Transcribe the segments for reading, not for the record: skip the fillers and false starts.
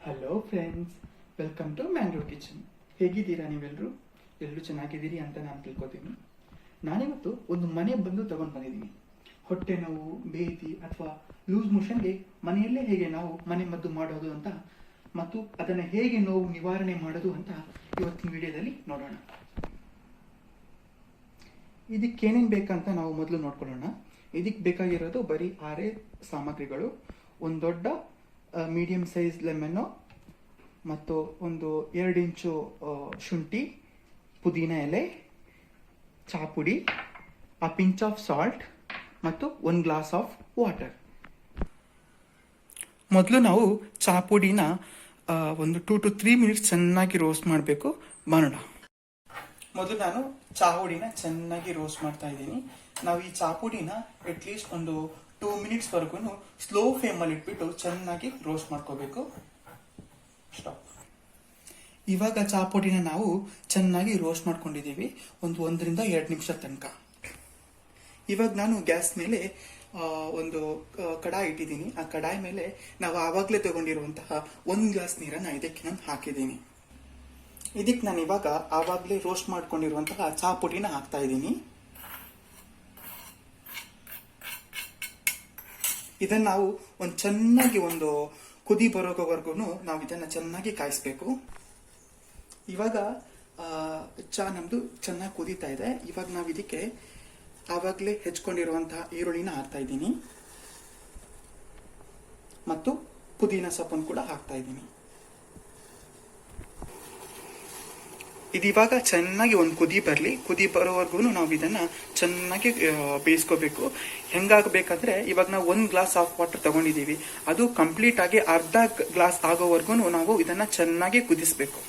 Hello friends, welcome to Mangalore kitchen. ಹೇಗಿದ್ದೀರಾ ನೀವೆಲ್ಲರೂ? ಎಲ್ಲರೂ ಚೆನ್ನಾಗಿದ್ದೀರಿ ಅಂತ ನಾನು ತಿಳ್ಕೊತೀನಿ. ನಾನಿವತ್ತು ಒಂದು ಮನೆ ಬಂದು ತಗೊಂಡು ಬಂದಿದ್ದೀನಿ. ಹೊಟ್ಟೆ ನೋವು, ಬೇದಿ ಅಥವಾ ಲೂಸ್ ಮೋಷನ್ಗೆ ಮನೆಯಲ್ಲೇ ಹೇಗೆ ನಾವು ಮನೆ ಮದ್ದು ಮಾಡೋದು ಅಂತ ಮತ್ತು ಅದನ್ನು ಹೇಗೆ ನೋವು ನಿವಾರಣೆ ಮಾಡೋದು ಅಂತ ಇವತ್ತಿನ ವಿಡಿಯೋದಲ್ಲಿ ನೋಡೋಣ. ಇದಕ್ಕೇನೇನು ಬೇಕಂತ ನಾವು ಮೊದಲು ನೋಡ್ಕೊಳ್ಳೋಣ. ಇದಕ್ಕೆ ಬೇಕಾಗಿರೋದು ಬರೀ 6 ಸಾಮಗ್ರಿಗಳು. ಒಂದು ದೊಡ್ಡ ಮೀಡಿಯಂ ಸೈಜ್ ಲೆಮನ್ನು ಮತ್ತು ಒಂದು 2 ಇಂಚು ಶುಂಠಿ, ಪುದೀನ ಎಲೆ, ಚಾಪುಡಿ, ಆ ಪಿಂಚ್ ಆಫ್ ಸಾಲ್ಟ್ ಮತ್ತು 1 ಗ್ಲಾಸ್ ಆಫ್ ವಾಟರ್. ಮೊದಲು ನಾವು ಚಾಪುಡಿನ ಒಂದು 2 to 3 ಮಿನಿಟ್ಸ್ ಚೆನ್ನಾಗಿ ರೋಸ್ಟ್ ಮಾಡಬೇಕು. ಮಾಡೋಣ. ಮೊದಲು ನಾನು ಚಾಪುಡಿನ ಚೆನ್ನಾಗಿ ರೋಸ್ಟ್ ಮಾಡ್ತಾ ಇದ್ದೀನಿ. ನಾವು ಈ ಚಾಪುಡಿನ ಅಟ್ಲೀಸ್ಟ್ ಒಂದು 2 ಮಿನಿಟ್ಸ್ ವರೆಗೂ ಸ್ಲೋ ಫ್ಲೇಮಲ್ಲಿ ಇಟ್ಬಿಟ್ಟು ಚೆನ್ನಾಗಿ ರೋಸ್ಟ್ ಮಾಡ್ಕೋಬೇಕು. ಸ್ಟಾಪ್. ಇವಾಗ ಚಾಪುಡಿನ ನಾವು ಚೆನ್ನಾಗಿ ರೋಸ್ಟ್ ಮಾಡ್ಕೊಂಡಿದ್ದೀವಿ 1 ರಿಂದ 2 ನಿಮಿಷ ತನಕ. ಇವಾಗ ನಾನು ಗ್ಯಾಸ್ ಮೇಲೆ ಒಂದು ಕಡಾಯಿ ಇಟ್ಟಿದ್ದೀನಿ. ಆ ಕಡಾಯಿ ಮೇಲೆ ನಾವು ಆವಾಗಲೇ ತಗೊಂಡಿರುವಂತಹ 1 ಗ್ಲಾಸ್ ನೀರನ್ನು ಇದಕ್ಕೆ ನಾನು ಹಾಕಿದ್ದೀನಿ. ಇದಕ್ಕೆ ನಾನು ಇವಾಗ ಆವಾಗಲೇ ರೋಸ್ಟ್ ಮಾಡ್ಕೊಂಡಿರುವಂತಹ ಚಾಪುಡಿನ ಹಾಕ್ತಾ ಇದ್ದೀನಿ. ಇದನ್ನ ನಾವು ಚೆನ್ನಾಗಿ ಒಂದು ಕುದಿ ಬರೋವರೆಗೂ ನಾವು ಇದನ್ನ ಚೆನ್ನಾಗಿ ಕಾಯಿಸ್ಬೇಕು. ಇವಾಗ ಚಾ ನಮ್ದು ಚೆನ್ನಾಗಿ ಕುದೀತಾ ಇದೆ. ಇವಾಗ ನಾವು ಇದಕ್ಕೆ ಆವಾಗಲೇ ಹೆಚ್ಕೊಂಡಿರುವಂತಹ ಈರುಳ್ಳಿನ ಹಾಕ್ತಾ ಇದ್ದೀನಿ ಮತ್ತು ಪುದೀನ ಸೊಪ್ಪನ್ನು ಕೂಡ ಹಾಕ್ತಾ ಇದ್ದೀನಿ. ಇದಿವಾಗ ಚೆನ್ನಾಗಿ ಒಂದು ಕುದಿ ಬರಲಿ. ಕುದಿ ಬರೋವರೆಗೂ ನಾವು ಇದನ್ನ ಚೆನ್ನಾಗಿ ಬೇಯಿಸ್ಕೋಬೇಕು. ಹೆಂಗಾಗಬೇಕಂದ್ರೆ ಇವಾಗ ನಾವು 1 ಗ್ಲಾಸ್ ಆಫ್ ವಾಟರ್ ತಗೊಂಡಿದ್ದೀವಿ. ಅದು ಕಂಪ್ಲೀಟ್ ಆಗಿ ಅರ್ಧ ಗ್ಲಾಸ್ ಆಗೋವರೆಗೂ ನಾವು ಇದನ್ನ ಚೆನ್ನಾಗಿ ಕುದಿಸ್ಬೇಕು.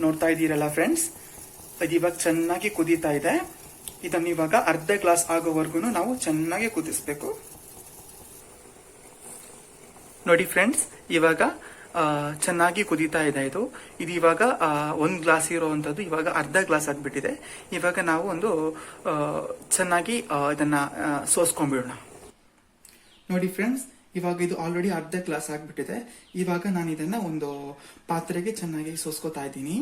ನೋಡ್ತಾ ಇದ್ದೀರಲ್ಲ ಫ್ರೆಂಡ್ಸ್, ಇದಿವಾಗ ಚೆನ್ನಾಗಿ ಕುದೀತಾ ಇದೆ. ಇದನ್ನ ಇವಾಗ ಅರ್ಧ ಗ್ಲಾಸ್ ಆಗೋವರೆಗೂ ನಾವು ಚೆನ್ನಾಗಿ ಕುದಿಸ್ಬೇಕು. ನೋಡಿ ಫ್ರೆಂಡ್ಸ್, ಇವಾಗ ಚೆನ್ನಾಗಿ ಕುದೀತಾ ಇದೆ. ಇದು ಇವಾಗ 1 ಗ್ಲಾಸ್ ಇರುವಂತದ್ದು ಇವಾಗ ಅರ್ಧ ಗ್ಲಾಸ್ ಆಗ್ಬಿಟ್ಟಿದೆ. ಇವಾಗ ನಾವು ಒಂದು ಚೆನ್ನಾಗಿ ಇದನ್ನ ಸೋಸ್ಕೊಂಡ್ಬಿಡೋಣ. ನೋಡಿ ಫ್ರೆಂಡ್ಸ್, ಇವಾಗ ಇದು ಆಲ್ರೆಡಿ ಅರ್ಧ ಗ್ಲಾಸ್ ಆಗ್ಬಿಟ್ಟಿದೆ. ಇವಾಗ ನಾನು ಇದನ್ನ ಒಂದು ಪಾತ್ರೆಗೆ ಚೆನ್ನಾಗಿ ಸೋಸ್ಕೋತಾ ಇದ್ದೀನಿ.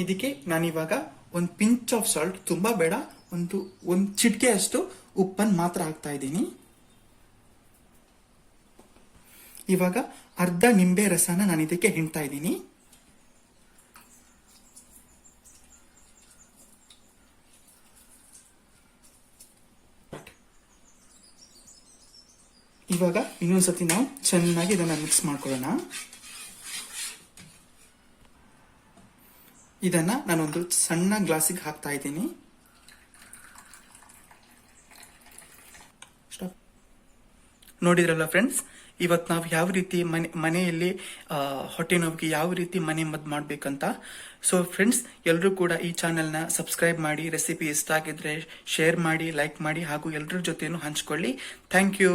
ಇದಕ್ಕೆ ನಾನಿವಾಗ ಒಂದು ಪಿಂಚ್ ಆಫ್ ಸಾಲ್ಟ್, ತುಂಬಾ ಬೇಡ, ಒಂದು ಚಿಟಿಕೆ ಅಷ್ಟು ಉಪ್ಪನ್ನು ಮಾತ್ರ ಹಾಕ್ತಾ ಇದ್ದೀನಿ. ಇವಾಗ ಅರ್ಧ ನಿಂಬೆ ರಸನ ನಾನು ಇದಕ್ಕೆ ಹಿಂಡ್ತಾ ಇದ್ದೀನಿ. ಇವಾಗ ಇನ್ನೊಂದ್ಸತಿ ನಾವು ಚೆನ್ನಾಗಿ ಇದನ್ನ ಮಿಕ್ಸ್ ಮಾಡ್ಕೊಳ್ಳೋಣ. ಇದನ್ನ ನಾನೊಂದು ಸಣ್ಣ ಗ್ಲಾಸಿಗೆ ಹಾಕ್ತಾ ಇದ್ದೀನಿ. ನೋಡಿದ್ರಲ್ಲ ಫ್ರೆಂಡ್ಸ್, ಇವತ್ತು ನಾವು ಯಾವ ರೀತಿ ಮನೆಯಲ್ಲಿ ಹೊಟ್ಟೆ ನೋವಿಗೆ ಯಾವ ರೀತಿ ಮನೆ ಮದ್ದು ಮಾಡ್ಬೇಕಂತ. ಸೊ ಫ್ರೆಂಡ್ಸ್, ಎಲ್ಲರೂ ಕೂಡ ಈ ಚಾನೆಲ್ನ ಸಬ್ಸ್ಕ್ರೈಬ್ ಮಾಡಿ, ರೆಸಿಪಿ ಇಷ್ಟ ಆಗಿದ್ರೆ ಶೇರ್ ಮಾಡಿ, ಲೈಕ್ ಮಾಡಿ ಹಾಗೂ ಎಲ್ಲರ ಜೊತೆನೂ ಹಂಚ್ಕೊಳ್ಳಿ. Thank you.